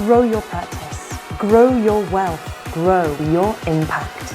Grow your practice, grow your wealth, grow your impact.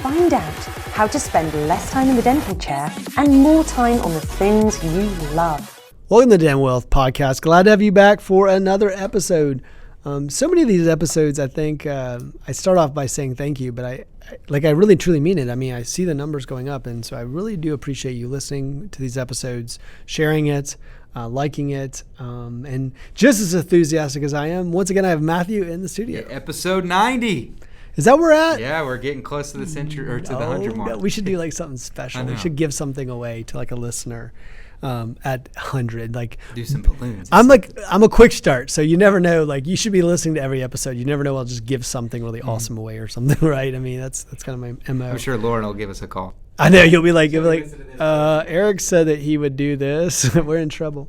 Find out how to spend less time in the dental chair and more time on the things you love. Welcome to the Dental Wealth Podcast. Glad to have you back for another episode. So many of these episodes, I think I start off by saying thank you, but I really truly mean it. I mean, I see the numbers going up, and so I really do appreciate you listening to these episodes, sharing it, liking it, and just as enthusiastic as I am. Once again, I have Matthew in the studio. Yeah, episode 90. Is that where we're at? Yeah, we're getting close to the century or to the 100 mark. No, we should do like something special. We should give something away to like a listener. At 100, like do some balloons. I'm a quick start, so you never know. Like you should be listening to every episode. You never know. I'll just give something really awesome away or something, right? I mean, that's kind of my MO. I'm sure Lauren will give us a call. I know you'll be like, Eric said that he would do this. We're in trouble.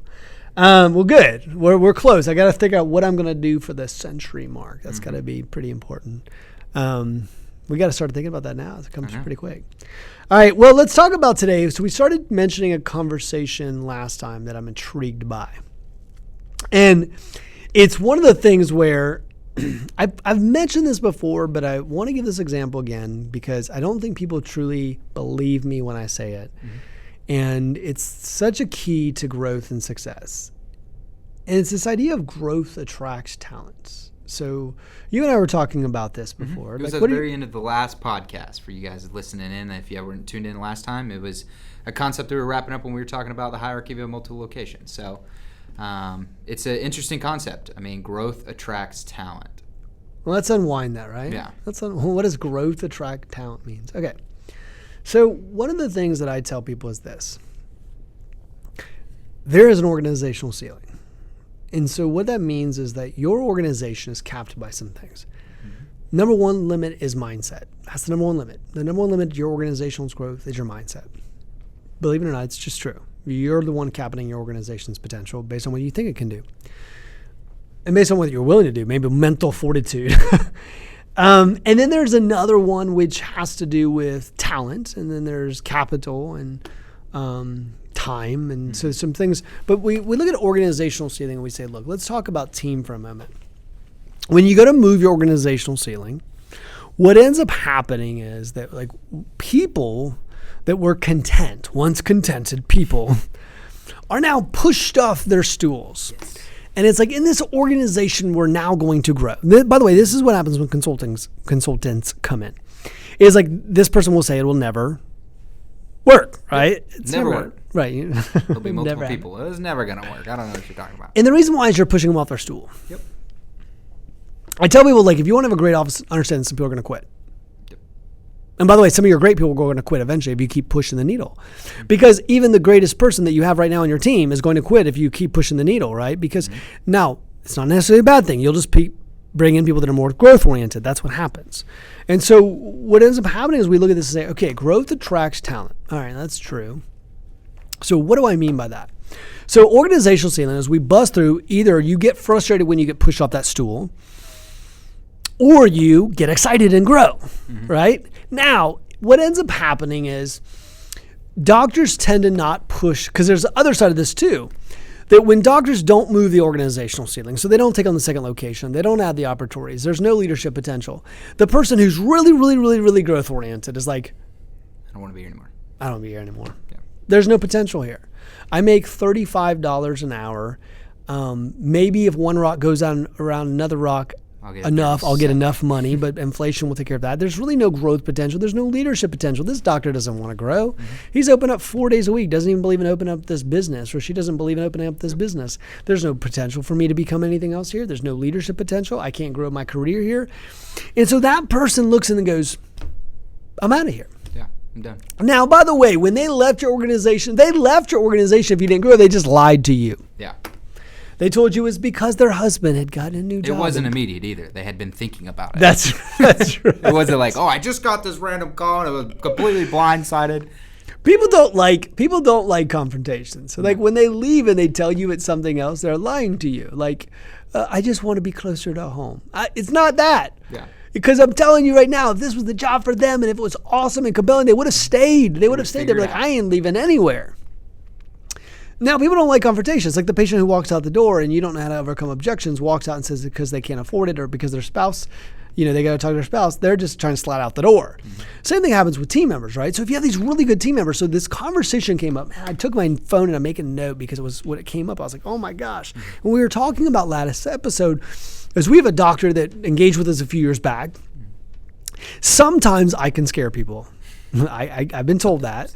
Well, good. We're close. I got to figure out what I'm gonna do for the century mark. That's got to be pretty important. We got to start thinking about that now. It comes pretty quick. All right, well, let's talk about today. So we started mentioning a conversation last time that I'm intrigued by. And it's one of the things where I've mentioned this before, but I want to give this example again because I don't think people truly believe me when I say it. Mm-hmm. And it's such a key to growth and success. And it's this idea of growth attracts talents. So you and I were talking about this before. It was at the very end of the last podcast for you guys listening in. If you weren't tuned in last time, it was a concept that we were wrapping up when we were talking about the hierarchy of multiple locations. So it's an interesting concept. I mean, growth attracts talent. Well, let's unwind that, right? Yeah. What does growth attract talent means? Okay. So one of the things that I tell people is this. There is an organizational ceiling. And so what that means is that your organization is capped by some things. Mm-hmm. Number one limit is mindset. That's the number one limit. The number one limit to your organization's growth is your mindset. Believe it or not, it's just true. You're the one capping your organization's potential based on what you think it can do. And based on what you're willing to do, maybe mental fortitude. And then there's another one which has to do with talent. And then there's capital and time, and so some things, but we look at organizational ceiling and we say, look, let's talk about team for a moment. When you go to move your organizational ceiling, what ends up happening is that like people that were content, once contented people, are now pushed off their stools. Yes. And it's like in this organization, we're now going to grow. By the way, this is what happens when consultants come in. Is like this person will say it will never work, right? It's never work. Right. There'll be multiple people. It's never going to work. I don't know what you're talking about. And the reason why is you're pushing them off their stool. Yep. I tell people, like, if you want to have a great office, understand some people are going to quit. Yep. And by the way, some of your great people are going to quit eventually if you keep pushing the needle. Because even the greatest person that you have right now on your team is going to quit if you keep pushing the needle, right? Because now, it's not necessarily a bad thing. You'll just bring in people that are more growth-oriented. That's what happens. And so what ends up happening is we look at this and say, okay, growth attracts talent. All right, that's true. So what do I mean by that? So organizational ceiling is we bust through, either you get frustrated when you get pushed off that stool, or you get excited and grow, right? Now, what ends up happening is doctors tend to not push, because there's the other side of this too, that when doctors don't move the organizational ceiling, so they don't take on the second location, they don't add the opportunities, there's no leadership potential. The person who's really, really, really, really growth oriented is like, I don't want to be here anymore. I don't want to be here anymore. Yeah. There's no potential here. I make $35 an hour. Maybe if one rock goes on around another rock I'll get enough money, but inflation will take care of that. There's really no growth potential. There's no leadership potential. This doctor doesn't want to grow. He's open up 4 days a week, doesn't even believe in opening up this business, or she doesn't believe in opening up this business. There's no potential for me to become anything else here. There's no leadership potential. I can't grow my career here. And so that person looks in and goes, I'm out of here. Yeah, I'm done. Now, by the way, when they left your organization if you didn't grow. They just lied to you. Yeah. They told you it was because their husband had gotten a new job. It wasn't immediate either. They had been thinking about it. That's right. It wasn't like, I just got this random call and I was completely blindsided. People don't like confrontation. So like when they leave and they tell you it's something else, they're lying to you. Like, I just want to be closer to home. It's not that. Yeah. Because I'm telling you right now, if this was the job for them and if it was awesome and compelling, they would have stayed. They would have stayed. They'd be like, I ain't leaving anywhere. Now, people don't like confrontation. It's like the patient who walks out the door and you don't know how to overcome objections, walks out and says because they can't afford it or because their spouse, they got to talk to their spouse. They're just trying to slide out the door. Same thing happens with team members, right? So if you have these really good team members, so this conversation came up. Man, I took my phone and I'm making a note because it was when it came up. I was like, oh my gosh. When we were talking about last episode, is we have a doctor that engaged with us a few years back. Sometimes I can scare people. I've been told that.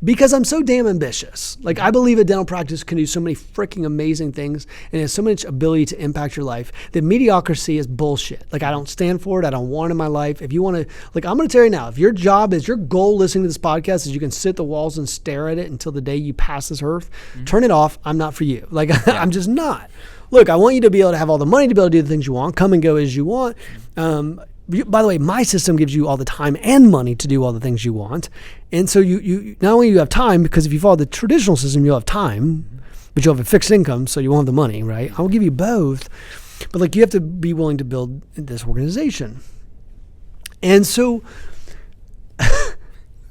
Because I'm so damn ambitious. Like, I believe a dental practice can do so many freaking amazing things and has so much ability to impact your life that mediocrity is bullshit. Like, I don't stand for it. I don't want it in my life. If you want to, like, I'm going to tell you now, if your goal listening to this podcast is you can sit at the walls and stare at it until the day you pass this earth, turn it off. I'm not for you. Like, I'm just not. Look, I want you to be able to have all the money to be able to do the things you want, come and go as you want. By the way, my system gives you all the time and money to do all the things you want. And so you not only you have time, because if you follow the traditional system, you'll have time, but you'll have a fixed income, so you won't have the money, right? I'll give you both. But like you have to be willing to build this organization. And so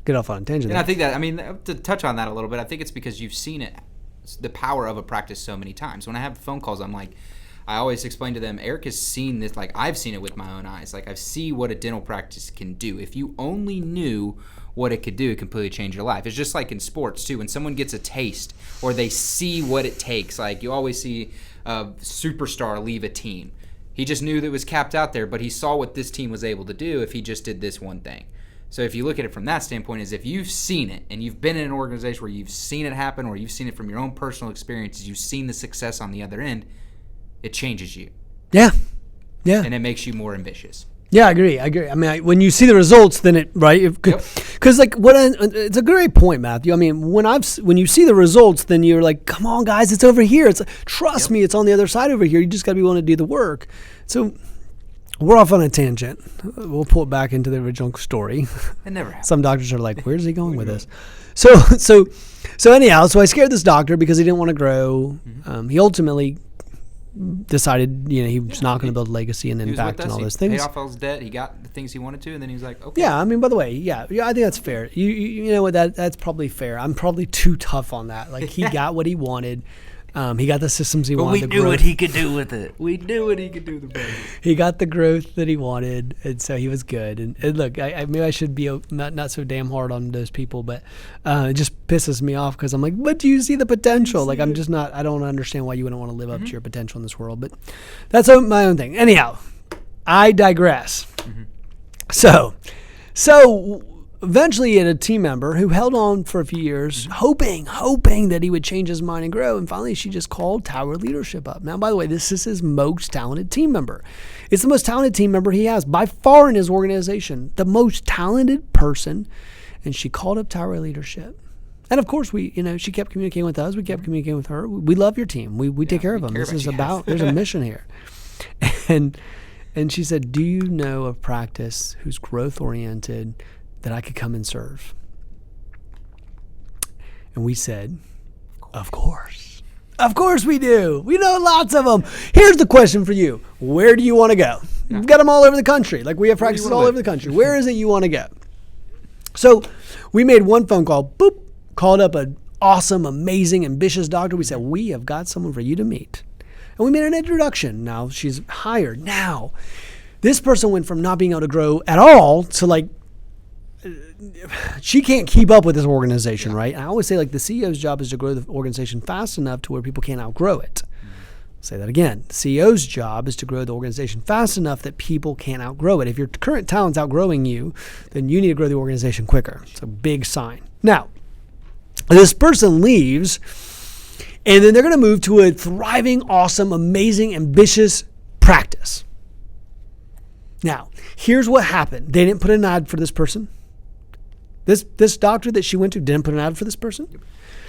get off on a tangent. And I think that, to touch on that a little bit, I think it's because you've seen it, the power of a practice so many times. When I have phone calls, I'm like, I always explain to them, Eric has seen this, like I've seen it with my own eyes. Like I see what a dental practice can do. If you only knew what it could do, it completely change your life. It's just like in sports too. When someone gets a taste or they see what it takes, like you always see a superstar leave a team. He just knew that it was capped out there, but he saw what this team was able to do if he just did this one thing. So if you look at it from that standpoint, is if you've seen it and you've been in an organization where you've seen it happen or you've seen it from your own personal experiences, you've seen the success on the other end, it changes you. Yeah. And it makes you more ambitious. Yeah, I agree. I mean, when you see the results, then it, right? Because it's a great point, Matthew. I mean, when you see the results, then you're like, come on, guys, it's over here. It's trust me, it's on the other side over here. You just got to be willing to do the work. So we're off on a tangent. We'll pull it back into the original story. It never happens. Some doctors are like, where's he going with this? So anyhow, I scared this doctor because he didn't want to grow. He ultimately decided, he was not going to build legacy and impact and all those things. He paid off all his debt. He got the things he wanted to, and then he was like, okay. Yeah, I mean, by the way, I think that's fair. You know what? That's probably fair. I'm probably too tough on that. Like, he got what he wanted. He got the systems he wanted. But we knew what he could do with it. We knew what he could do with the business. He got the growth that he wanted, and so he was good. And look, maybe I should be not so damn hard on those people, but it just pisses me off because I'm like, but do you see the potential? Like, I'm just not. I don't understand why you wouldn't want to live up to your potential in this world. But that's my own thing. Anyhow, I digress. So eventually he had a team member who held on for a few years, hoping that he would change his mind and grow. And finally, she just called Tower Leadership up. Now, by the way, this is his most talented team member. It's the most talented team member he has by far in his organization, the most talented person. And she called up Tower Leadership. And of course, she kept communicating with us. We kept communicating with her. We love your team. We take care of them. This is there's a mission here. And she said, do you know of practice who's growth oriented that I could come and serve? And we said, of course we do. We know lots of them. Here's the question for you. Where do you want to go? We've got them all over the country. Like, we have practices all over the country. Where is it you want to go? So we made one phone call, boop, called up an awesome, amazing, ambitious doctor. We said, we have got someone for you to meet. And we made an introduction. Now she's hired. Now, this person went from not being able to grow at all to like, she can't keep up with this organization, right? And I always say, like, the CEO's job is to grow the organization fast enough to where people can't outgrow it. Say that again. The CEO's job is to grow the organization fast enough that people can't outgrow it. If your current talent's outgrowing you, then you need to grow the organization quicker. It's a big sign. Now, this person leaves, and then they're going to move to a thriving, awesome, amazing, ambitious practice. Now, here's what happened. They didn't put an ad for this person. This doctor that she went to didn't put an ad for this person.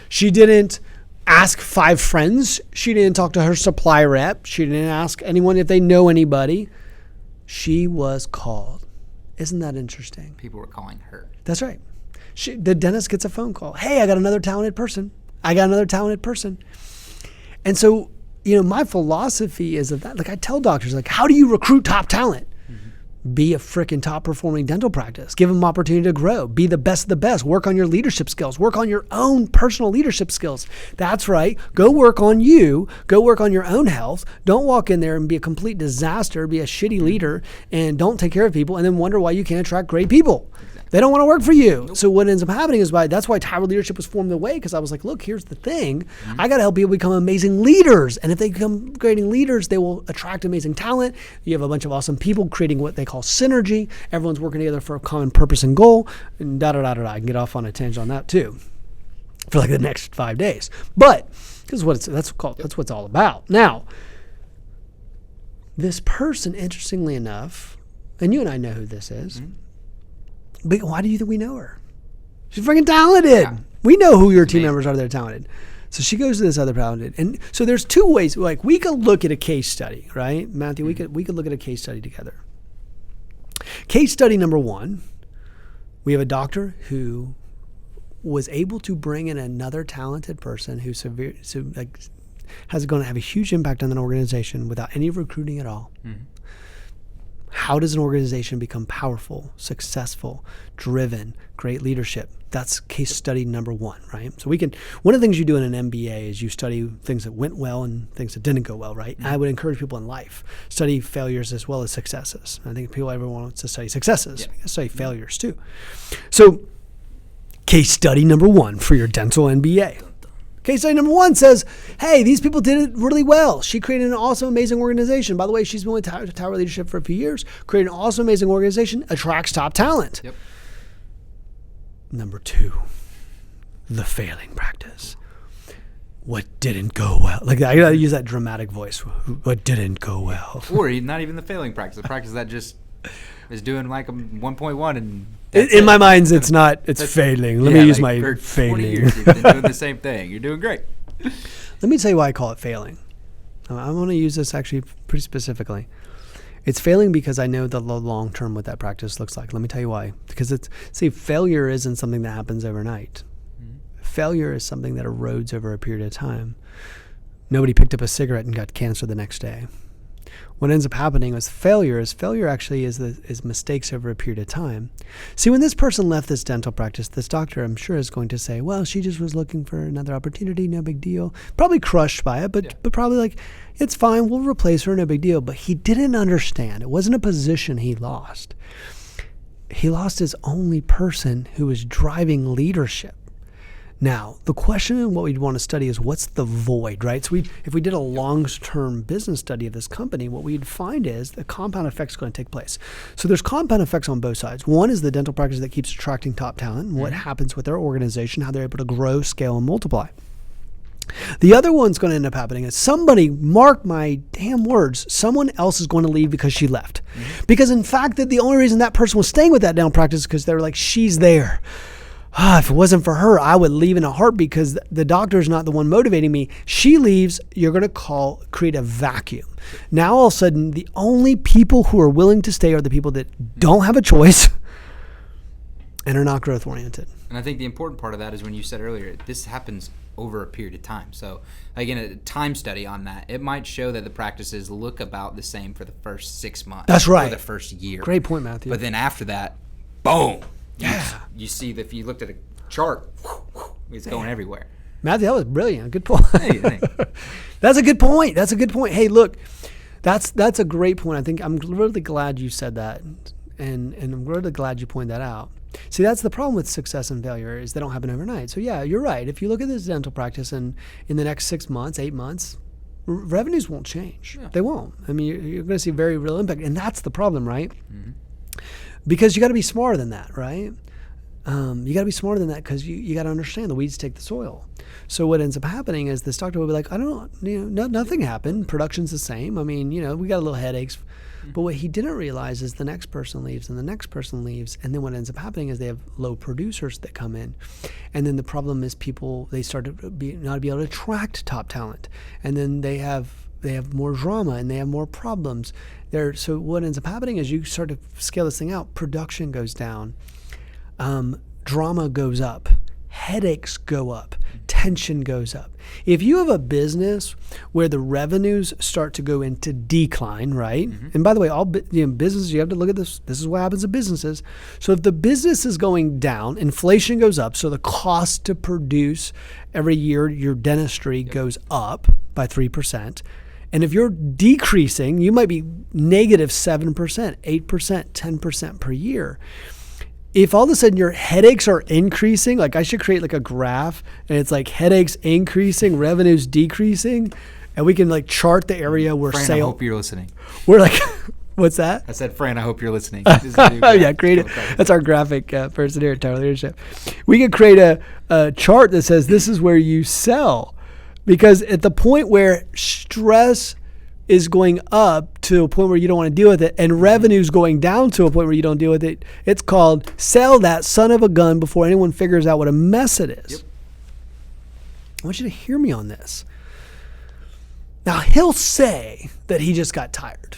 She didn't ask 5 friends. She didn't talk to her supply rep. She didn't ask anyone if they know anybody. She was called. Isn't that interesting? People were calling her. That's right. The dentist gets a phone call. Hey, I got another talented person. And so, my philosophy is that, like, I tell doctors, like, how do you recruit top talent? Be a freaking top performing dental practice. Give them opportunity to grow. Be the best of the best. Work on your leadership skills. Work on your own personal leadership skills. That's right. Go work on you. Go work on your own health. Don't walk in there and be a complete disaster, be a shitty leader, and don't take care of people, and then wonder why you can't attract great people. They don't want to work for you. Nope. So what ends up happening is that's why Tower Leadership was formed the way, because I was like, look, here's the thing. I got to help people become amazing leaders. And if they become creating leaders, they will attract amazing talent. You have a bunch of awesome people creating what they call synergy. Everyone's working together for a common purpose and goal. And da-da-da-da-da. I can get off on a tangent on that too for like the next 5 days. But this is what that's what it's all about. Now, this person, interestingly enough, and you and I know who this is, but why do you think we know her? She's freaking talented. Yeah. We know who your team members are that are talented. So she goes to this other talented. And so there's two ways. Like, we could look at a case study, right? Matthew, we could look at a case study together. Case study number one, we have a doctor who was able to bring in another talented person who's has going to have a huge impact on an organization without any recruiting at all. Mm-hmm. How does an organization become powerful, successful, driven, great leadership? That's case study number one, right? So one of the things you do in an MBA is you study things that went well and things that didn't go well, right? Mm-hmm. I would encourage people in life, study failures as well as successes. I think everyone wants to study successes. Yeah. Study failures too. So case study number one for your dental MBA. Case study number one says, hey, these people did it really well. She created an awesome, amazing organization. By the way, she's been with Tower Leadership for a few years. Created an awesome, amazing organization, attracts top talent. Yep. Number two, the failing practice. What didn't go well? Like, I gotta use that dramatic voice. What didn't go well? Or not even the failing practice. The practice that just is doing like a 1.1 and in my mind, it's not. It's failing. Let me use my for failing. 20 years, you've been doing the same thing. You're doing great. Let me tell you why I call it failing. I want to use this actually pretty specifically. It's failing because I know the long term what that practice looks like. Let me tell you why. Because failure isn't something that happens overnight. Mm-hmm. Failure is something that erodes over a period of time. Nobody picked up a cigarette and got cancer the next day. What ends up happening with failure actually is mistakes over a period of time. See, when this person left this dental practice, this doctor, I'm sure, is going to say, well, she just was looking for another opportunity, no big deal. Probably crushed by it, but probably like, it's fine, we'll replace her, no big deal. But he didn't understand. It wasn't a position he lost. He lost his only person who was driving leadership. Now, the question and what we'd want to study is what's the void, right? So if we did a long-term business study of this company, what we'd find is the compound effect is going to take place. So there's compound effects on both sides. One is the dental practice that keeps attracting top talent, and what happens with their organization, how they're able to grow, scale, and multiply. The other one's going to end up happening is somebody, mark my damn words, someone else is going to leave because she left. Mm-hmm. Because in fact, the only reason that person was staying with that dental practice is because they were like, she's there. If it wasn't for her, I would leave in a heartbeat because the doctor's not the one motivating me. She leaves, you're going to create a vacuum. Now, all of a sudden, the only people who are willing to stay are the people that don't have a choice and are not growth oriented. And I think the important part of that is when you said earlier, this happens over a period of time. So again, a time study on that, it might show that the practices look about the same for the first 6 months. That's right. Or the first year. Great point, Matthew. But then after that, boom. Yeah. You see that if you looked at a chart, it's going everywhere. Matthew, that was brilliant. Good point. Hey. That's a good point. Hey, look, that's a great point. I think I'm really glad you said that. And I'm really glad you pointed that out. See, that's the problem with success and failure is they don't happen overnight. So yeah, you're right. If you look at this dental practice and in the next 6 months, 8 months, revenues won't change. Yeah. They won't. I mean, you're going to see very real impact. And that's the problem, right? Mm-hmm. Because you got to be smarter than that, right? You got to be smarter than that because you got to understand the weeds take the soil. So what ends up happening is this doctor will be like, I don't know, nothing happened. Production's the same. I mean, we got a little headaches. Mm-hmm. But what he didn't realize is the next person leaves and the next person leaves. And then what ends up happening is they have low producers that come in. And then the problem is they start to not be able to attract top talent. And then they have more drama and they have more problems. So what ends up happening is you start to scale this thing out. Production goes down. Drama goes up. headaches go up, tension goes up. If you have a business where the revenues start to go into decline, right? And by the way, all businesses, you have to look at this. This is what happens in businesses. So if the business is going down, inflation goes up. So the cost to produce every year, your dentistry goes up by 3%. And if you're decreasing, you might be negative 7%, 8%, 10% per year. If all of a sudden your headaches are increasing, like I should create like a graph and it's like headaches increasing, revenues decreasing, and we can like chart the area where Fran, I hope you're listening. We're like, what's that? I said, Fran, I hope you're listening. Yeah, create it. That's our graphic person here at Tower Leadership. We could create a chart that says this is where you sell. Because at the point where stress is going up to a point where you don't want to deal with it and revenue's going down to a point where you don't deal with it, it's called sell that son of a gun before anyone figures out what a mess it is. Yep. I want you to hear me on this. Now, he'll say that he just got tired.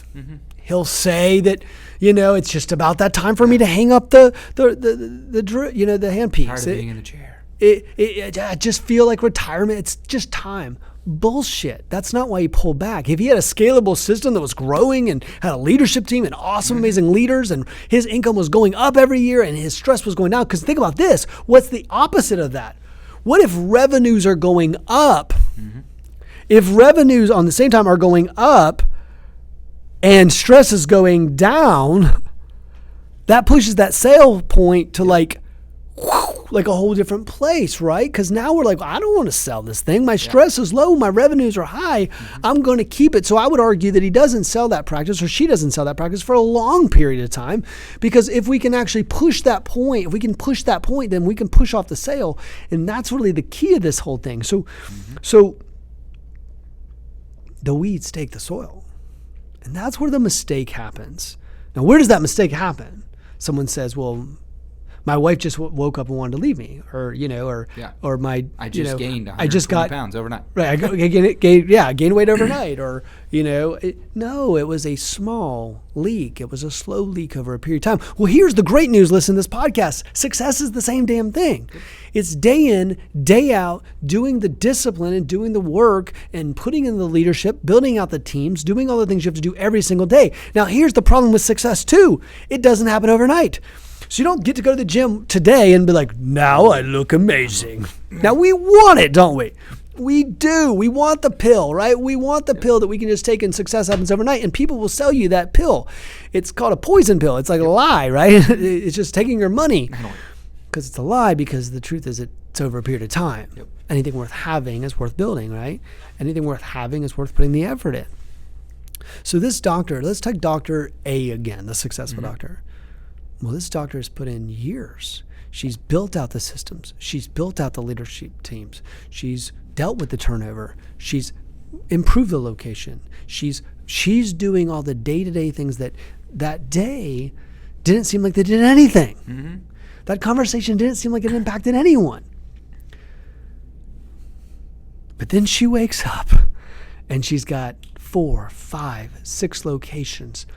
He'll say that, it's just about that time for me to hang up the handpiece. Tired of being in the chair. I just feel like retirement. It's just time. Bullshit. That's not why he pulled back. If he had a scalable system that was growing and had a leadership team and awesome, amazing leaders, and his income was going up every year and his stress was going down, because think about this. What's the opposite of that? What if revenues are going up? If revenues on the same time are going up and stress is going down, that pushes that sale point to like a whole different place, right? Because now we're like, I don't want to sell this thing. My stress is low. My revenues are high. I'm going to keep it. So I would argue that he doesn't sell that practice, or she doesn't sell that practice for a long period of time. Because if we can actually push that point, then we can push off the sale. And that's really the key of this whole thing. So the weeds take the soil. And that's where the mistake happens. Now, where does that mistake happen? Someone says, well, my wife just woke up and wanted to leave me, or I just gained 120 pounds overnight. Right, I gained weight overnight, or it was a small leak. It was a slow leak over a period of time. Well, here's the great news. Listen to this podcast. Success is the same damn thing. It's day in, day out, doing the discipline and doing the work and putting in the leadership, building out the teams, doing all the things you have to do every single day. Now, here's the problem with success too. It doesn't happen overnight. So you don't get to go to the gym today and be like, now I look amazing. Now we want it, don't we? We do. We want the pill, right? We want the pill that we can just take and success happens overnight. And people will sell you that pill. It's called a poison pill. It's like a lie, right? It's just taking your money. Because it's a lie, because the truth is it's over a period of time. Yep. Anything worth having is worth building, right? Anything worth having is worth putting the effort in. So this doctor, let's take Dr. A again, the successful doctor. Well, this doctor has put in years. She's built out the systems. She's built out the leadership teams. She's dealt with the turnover. She's improved the location. She's doing all the day-to-day things that day didn't seem like they did anything. That conversation didn't seem like it impacted anyone. But then she wakes up and she's got 4, 5, 6 locations.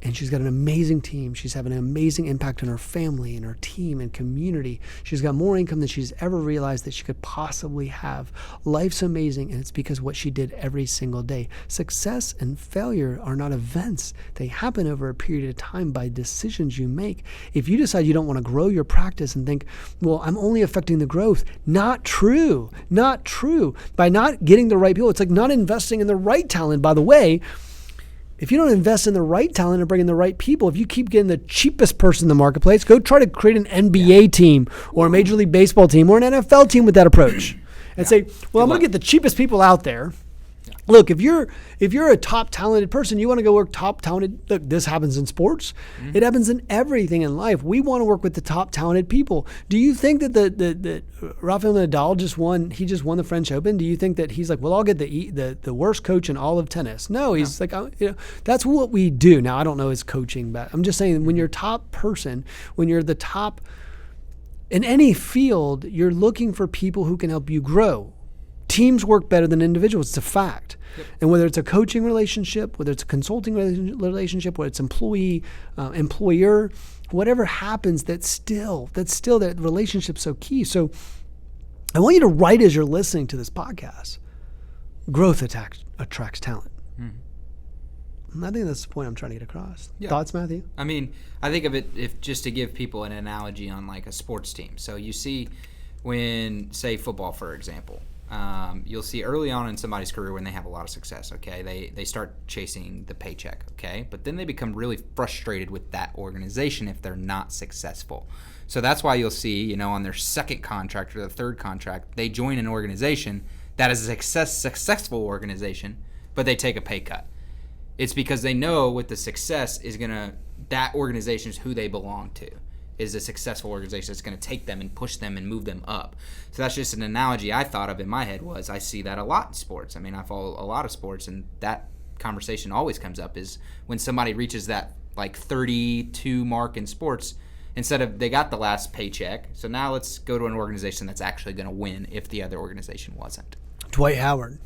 And she's got an amazing team. She's having an amazing impact on her family and her team and community. She's got more income than she's ever realized that she could possibly have. Life's amazing, and it's because of what she did every single day. Success and failure are not events. They happen over a period of time by decisions you make. If you decide you don't want to grow your practice and think, well, I'm only affecting the growth, not true. Not true. By not getting the right people, it's like not investing in the right talent, by the way. If you don't invest in the right talent and bring in the right people, if you keep getting the cheapest person in the marketplace, go try to create an NBA team or a Major League Baseball team or an NFL team with that approach. And say, well, I'm going to get the cheapest people out there. Look, if you're a top talented person, you want to go work top talented. Look, this happens in sports. It happens in everything in life. We want to work with the top talented people. Do you think that that Rafael Nadal just won the French Open? Do you think that he's like, well, I'll get the worst coach in all of tennis? No, he's like, that's what we do. Now, I don't know his coaching, but I'm just saying when you're top person, when you're the top in any field, you're looking for people who can help you grow. Teams work better than individuals. It's a fact. And whether it's a coaching relationship, whether it's a consulting relationship, whether it's employee, employer, whatever happens, that's still that relationship's so key. So I want you to write as you're listening to this podcast. Growth attracts talent. And I think that's the point I'm trying to get across. Yeah. Thoughts, Matthew? I mean, I think of it if just to give people an analogy on like a sports team. So you see when, say, football, for example, you'll see early on in somebody's career when they have a lot of success, okay, they start chasing the paycheck, okay, but then they become really frustrated with that organization if they're not successful. So that's why you'll see, on their second contract or the third contract, they join an organization that is a successful organization, but they take a pay cut. It's because they know with the success that organization is who they belong to, is a successful organization that's going to take them and push them and move them up. So that's just an analogy I thought of in my head. Was I see that a lot in sports. I mean, I follow a lot of sports, and that conversation always comes up is when somebody reaches that like 32 mark in sports, instead of they got the last paycheck, so now let's go to an organization that's actually going to win if the other organization wasn't. Dwight Howard.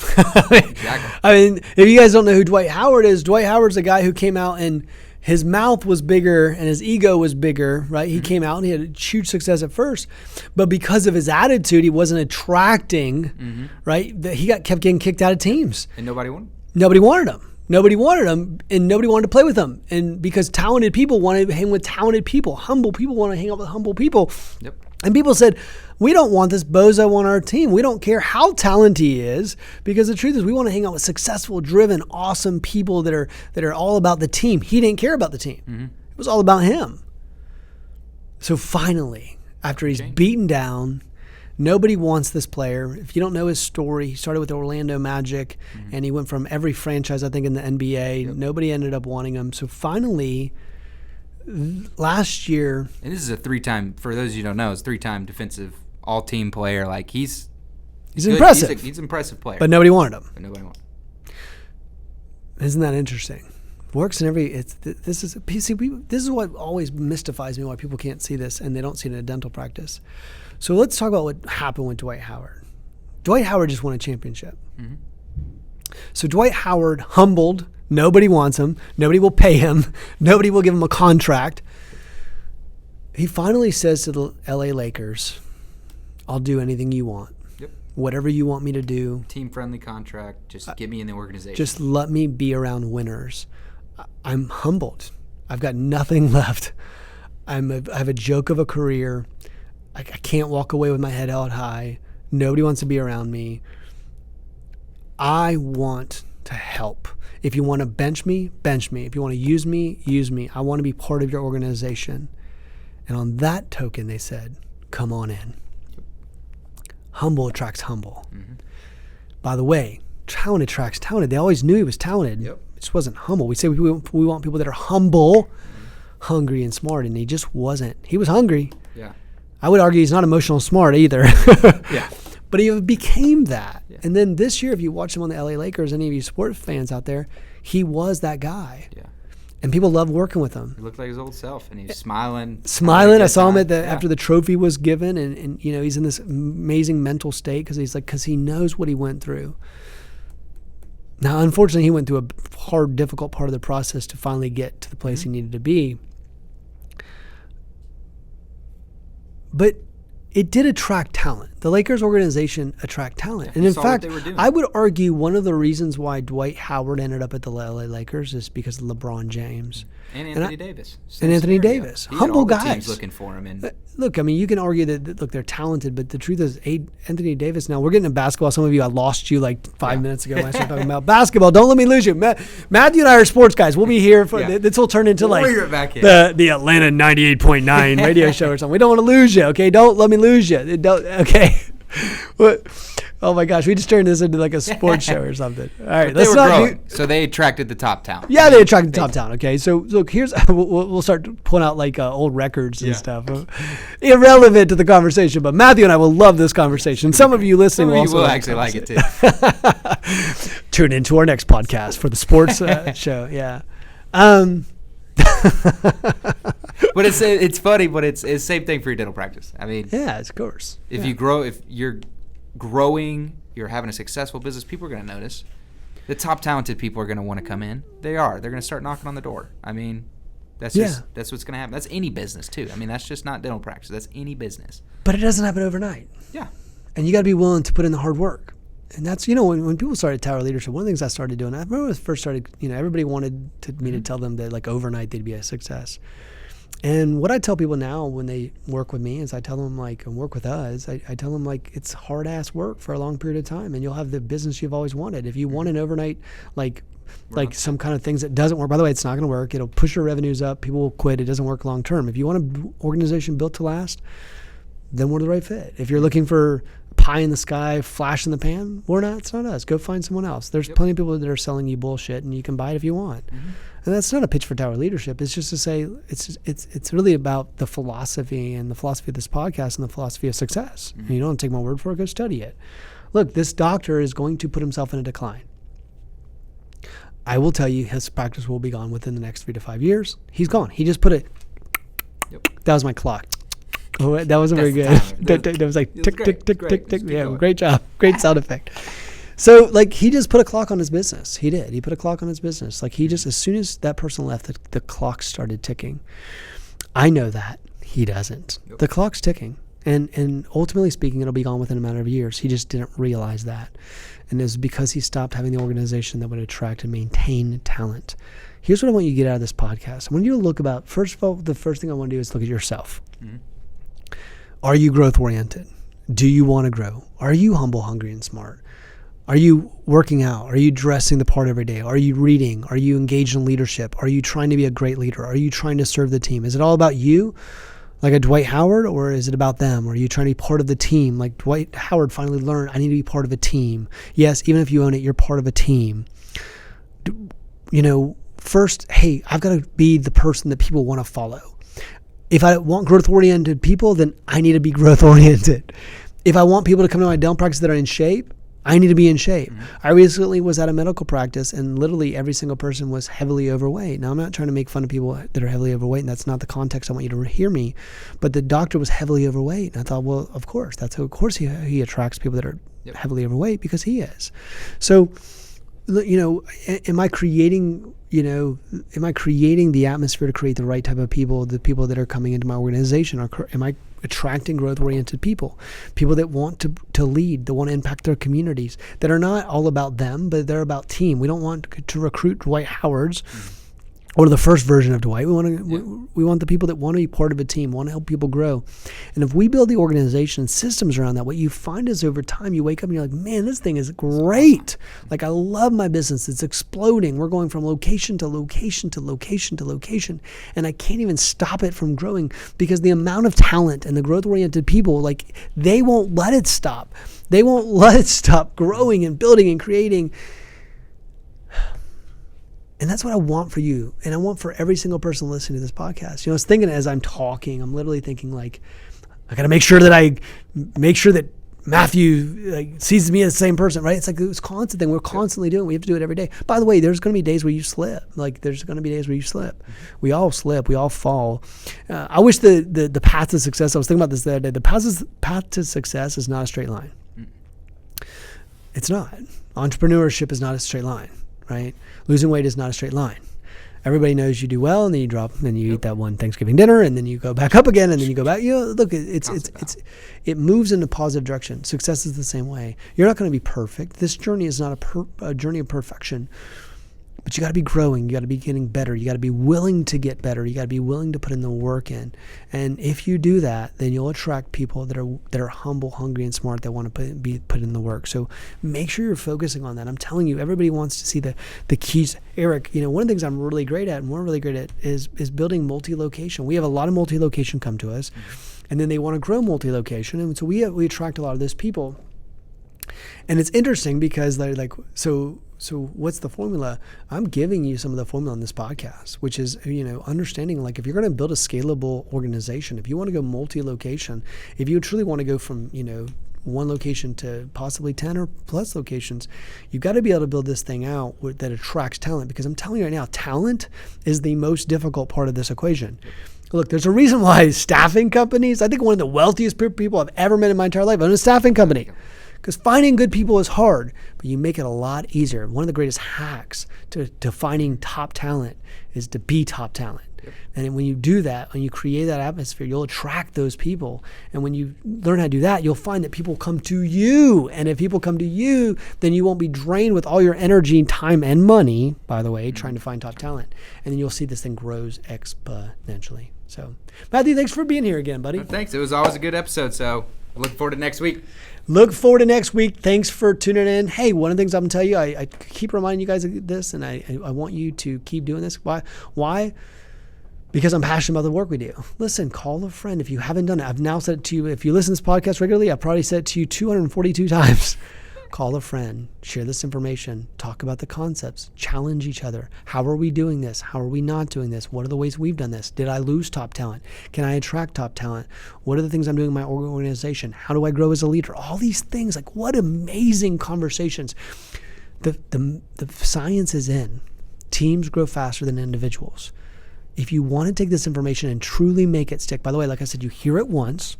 Exactly. I mean, if you guys don't know who Dwight Howard is, Dwight Howard's a guy who came out and his mouth was bigger and his ego was bigger, right? He came out and he had huge success at first, but because of his attitude, he wasn't attracting, right? He kept getting kicked out of teams. And nobody wanted him. Nobody wanted him. Nobody wanted him, and nobody wanted to play with him. And because talented people wanted to hang with talented people, humble people want to hang out with humble people. Yep. And people said, we don't want this bozo on our team. We don't care how talented he is, because the truth is we want to hang out with successful, driven, awesome people that are all about the team. He didn't care about the team. It was all about him. So finally, after he's beaten down, nobody wants this player. If you don't know his story, he started with the Orlando Magic, and he went from every franchise, I think, in the NBA. Yep. Nobody ended up wanting him. So finally, last year, and this is a three-time, for those of you who don't know, it's three-time defensive all-team player. Like he's impressive. He's an impressive player. But nobody wanted him. But nobody wanted him. Isn't that interesting? Works in every. This is what always mystifies me, why people can't see this and they don't see it in a dental practice. So let's talk about what happened with Dwight Howard. Dwight Howard just won a championship. So Dwight Howard, humbled. Nobody wants him. Nobody will pay him. Nobody will give him a contract. He finally says to the LA Lakers, I'll do anything you want. Yep. Whatever you want me to do. Team-friendly contract. Just get me in the organization. Just let me be around winners. I'm humbled. I've got nothing left. I have a joke of a career. I can't walk away with my head held high. Nobody wants to be around me. I want to help. If you want to bench me, bench me. If you want to use me, use me. I want to be part of your organization. And on that token, they said, come on in. Humble attracts humble. By the way, talent attracts talented. They always knew he was talented. Yep. It just wasn't humble. We say we want people that are humble, hungry, and smart, and he just wasn't. He was hungry. Yeah. I would argue he's not emotional smart either. Yeah. But he became that. Yeah. And then this year, if you watch him on the LA Lakers, any of you sports fans out there, he was that guy. Yeah. And people love working with him. He looked like his old self, and he was smiling. I saw him after the trophy was given, and he's in this amazing mental state because he knows what he went through. Now, unfortunately, he went through a hard, difficult part of the process to finally get to the place he needed to be. But it did attract talent. The Lakers organization attract talent. And in fact, I would argue one of the reasons why Dwight Howard ended up at the LA Lakers is because of LeBron James. And Anthony Davis. Davis. Humble guys. Teams looking for him. And look, I mean, you can argue that, they're talented, but the truth is Anthony Davis, now we're getting to basketball. Some of you, I lost you like 5 minutes ago when I started talking about basketball. Don't let me lose you. Matthew and I are sports guys. We'll be here. This will turn into the Atlanta 98.9 radio show or something. We don't want to lose you, okay? Don't let me lose you. Okay. Oh my gosh, we just turned this into like a sports show or something. All right, let's growing. So they attracted the top talent. Yeah, they attracted the top talent. Okay, so look, here's we'll start pulling out like old records and stuff, irrelevant to the conversation. But Matthew and I will love this conversation. Some of you listening will also actually like it too. Tune into our next podcast for the sports show. Yeah. But it's funny, but it's the same thing for your dental practice. I mean, yeah, of course. If you're growing you're having a successful business, people are going to notice. The top talented people are going to want to come in. They are. They're going to start knocking on the door. I mean, that's what's going to happen. That's any business too. I mean, that's just not dental practice. That's any business. But it doesn't happen overnight. Yeah. And you got to be willing to put in the hard work. And that's, when people started Tower Leadership, one of the things I started doing, I remember when I first started, everybody wanted me to tell them that like overnight they'd be a success. And what I tell people now when they work with me is I tell them like, and work with us, I tell them like it's hard ass work for a long period of time and you'll have the business you've always wanted. If you want an overnight, like some kind of things that doesn't work, by the way, it's not going to work. It'll push your revenues up. People will quit. It doesn't work long term. If you want an organization built to last, then we're the right fit. If you're looking for pie in the sky, flash in the pan, we're not. It's not us. Go find someone else. There's plenty of people that are selling you bullshit, and you can buy it if you want. Mm-hmm. And that's not a pitch for Tower Leadership. It's just to say it's really about the philosophy and the philosophy of this podcast and the philosophy of success. Mm-hmm. And you don't take my word for it. Go study it. Look, this doctor is going to put himself in a decline. I will tell you, his practice will be gone within the next 3 to 5 years. He's gone. He just put it. Yep. That was my clock. Oh, that wasn't very good. That was like tick, tick, tick, tick, tick. Yeah, great job. Great sound effect. So, like, he just put a clock on his business. He did. He put a clock on his business. Like, he just, as soon as that person left, the clock started ticking. I know that. He doesn't. Yep. The clock's ticking. And ultimately speaking, it'll be gone within a matter of years. He just didn't realize that. And it's because he stopped having the organization that would attract and maintain talent. Here's what I want you to get out of this podcast. I want you to look about, first of all, the first thing I want to do is look at yourself. Mm-hmm. Are you growth oriented? Do you want to grow? Are you humble, hungry, and smart? Are you working out? Are you dressing the part every day? Are you reading? Are you engaged in leadership? Are you trying to be a great leader? Are you trying to serve the team? Is it all about you, like a Dwight Howard, or is it about them? Or are you trying to be part of the team? Like Dwight Howard finally learned, I need to be part of a team. Yes, even if you own it, you're part of a team. First, hey, I've got to be the person that people want to follow. If I want growth-oriented people, then I need to be growth-oriented. If I want people to come to my dental practice that are in shape, I need to be in shape. Mm-hmm. I recently was at a medical practice and literally every single person was heavily overweight. Now, I'm not trying to make fun of people that are heavily overweight, and that's not the context I want you to hear me. But the doctor was heavily overweight. And I thought, well, of course. Of course he attracts people that are heavily overweight because he is. So, am I creating the atmosphere to create the right type of people, the people that are coming into my organization? Or am I attracting growth-oriented people that want to lead, that want to impact their communities, that are not all about them, but they're about team? We don't want to recruit Dwight Howards or the first version of Dwight. We want the people that want to be part of a team, want to help people grow. And if we build the organization and systems around that, what you find is over time you wake up and you're like, man, this thing is great. Like, I love my business. It's exploding. We're going from location to location to location to location. And I can't even stop it from growing because the amount of talent and the growth-oriented people, like, they won't let it stop. They won't let it stop growing and building and creating. And that's what I want for you. And I want for every single person listening to this podcast. I was thinking as I'm talking, I'm literally thinking like, I got to make sure that Matthew sees me as the same person, right? It's like this constant thing we're constantly doing. We have to do it every day. By the way, there's going to be days where you slip. There's going to be days where you slip. We all slip. We all fall. I wish the path to success, I was thinking about this the other day, the path to success is not a straight line. It's not. Entrepreneurship is not a straight line. Right? Losing weight is not a straight line. Everybody knows you do well, and then you drop, and then you eat that one Thanksgiving dinner, and then you go back up again, and then you go back. Look, it moves in a positive direction. Success is the same way. You're not going to be perfect. This journey is not a journey of perfection. But you got to be growing. You got to be getting better. You got to be willing to get better. You got to be willing to put in the work in. And if you do that, then you'll attract people that are humble, hungry, and smart that want to put in the work. So make sure you're focusing on that. I'm telling you, everybody wants to see the keys. Eric, one of the things I'm really great at, and we're really great at, is building multi-location. We have a lot of multi-location come to us, and then they want to grow multi-location, and so we attract a lot of those people. And it's interesting because they're like, so what's the formula? I'm giving you some of the formula on this podcast, which is, understanding, like, if you're going to build a scalable organization, if you want to go multi-location, if you truly want to go from, one location to possibly 10 or plus locations, you've got to be able to build this thing out that attracts talent. Because I'm telling you right now, talent is the most difficult part of this equation. Look, there's a reason why staffing companies, I think one of the wealthiest people I've ever met in my entire life, own a staffing company. Because finding good people is hard, but you make it a lot easier. One of the greatest hacks to finding top talent is to be top talent. And when you do that, when you create that atmosphere, you'll attract those people. And when you learn how to do that, you'll find that people come to you. And if people come to you, then you won't be drained with all your energy, time, and money, by the way, trying to find top talent. And then you'll see this thing grows exponentially. So, Matthew, thanks for being here again, buddy. Thanks. It was always a good episode. So I look forward to next week. Look forward to next week. Thanks for tuning in. Hey, one of the things I'm going to tell you, I keep reminding you guys of this, and I want you to keep doing this. Why? Because I'm passionate about the work we do. Listen, call a friend if you haven't done it. I've now said it to you. If you listen to this podcast regularly, I've probably said it to you 242 times. Call a friend, share this information, talk about the concepts, challenge each other. How are we doing this? How are we not doing this? What are the ways we've done this? Did I lose top talent? Can I attract top talent? What are the things I'm doing in my organization? How do I grow as a leader? All these things, like what amazing conversations. The science is in. Teams grow faster than individuals. If you want to take this information and truly make it stick, by the way, like I said, you hear it once.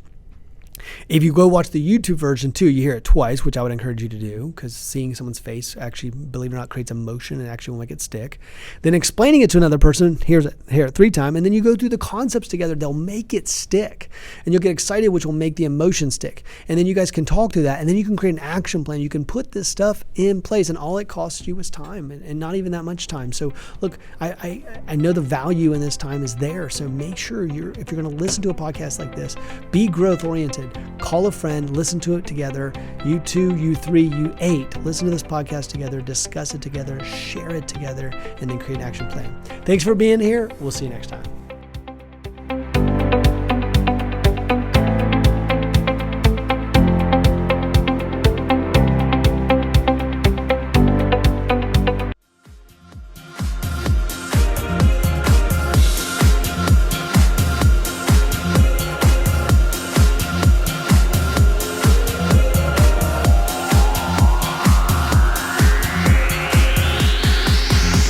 If you go watch the YouTube version too, you hear it twice, which I would encourage you to do, because seeing someone's face actually, believe it or not, creates emotion and actually will make it stick. Then explaining it to another person, hear it 3 times, and then you go through the concepts together, they'll make it stick. And you'll get excited, which will make the emotion stick. And then you guys can talk through that, and then you can create an action plan. You can put this stuff in place, and all it costs you is time, and not even that much time. So look, I know the value in this time is there, so make sure if you're going to listen to a podcast like this, be growth oriented. Call a friend, listen to it together. You 2, you 3, you 8. Listen to this podcast together, discuss it together, share it together, and then create an action plan. Thanks for being here. We'll see you next time.